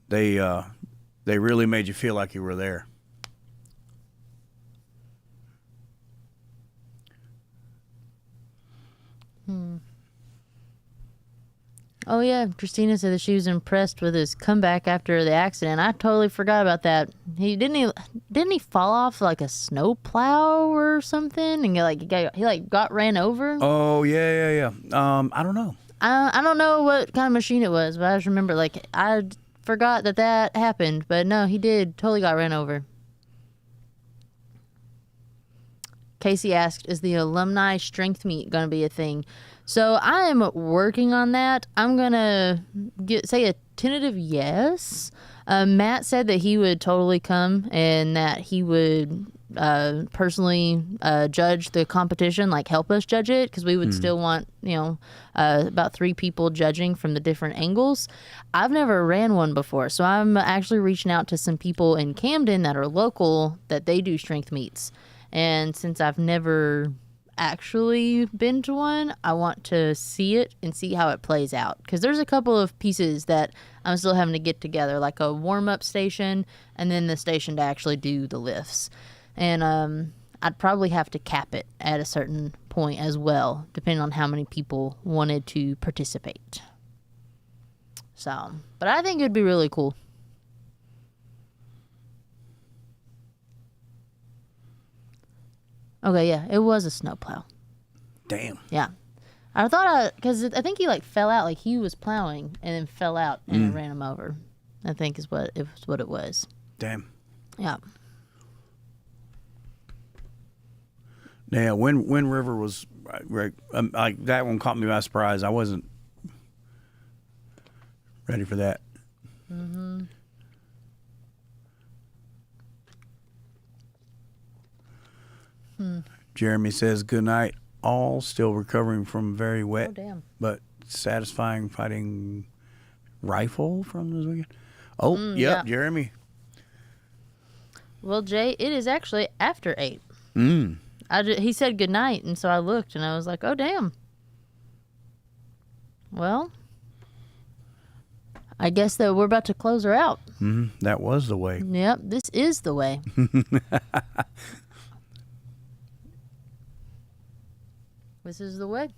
they really made you feel like you were there. Oh yeah, Christina said that she was impressed with his comeback after the accident. I totally forgot about that. He didn't fall off like a snow plow or something, and he got ran over. Oh yeah. I don't know. I don't know what kind of machine it was, but I just remember I forgot that happened. But no, he totally got ran over. Casey asked, "Is the alumni strength meet going to be a thing?" So I am working on that. I'm going to say a tentative yes. Matt said that he would totally come and that he would personally judge the competition, like help us judge it, because we would still want, about 3 people judging from the different angles. I've never ran one before, so I'm actually reaching out to some people in Camden that are local that they do strength meets. And since I've never actually been to one, I want to see it and see how it plays out, because there's a couple of pieces that I'm still having to get together, like a warm-up station and then the station to actually do the lifts. And I'd probably have to cap it at a certain point as well, depending on how many people wanted to participate. So, but I think it'd be really cool. Okay, yeah, it was a snowplow. Damn. Yeah. I thought, because I think he fell out, like he was plowing and then fell out and it ran him over. I think is what it was. Damn. Yeah. Yeah, Wind River was right. Like that one caught me by surprise. I wasn't ready for that. Mm-hmm. Jeremy says, "Good night, all. Still recovering from very wet, but satisfying fighting rifle from this weekend." Oh, yep, yeah. Jeremy. Well, Jay, it is actually after 8. He said good night, and so I looked, and I was like, oh, damn. Well, I guess that we're about to close her out. That was the way. Yep, this is the way. This is the way.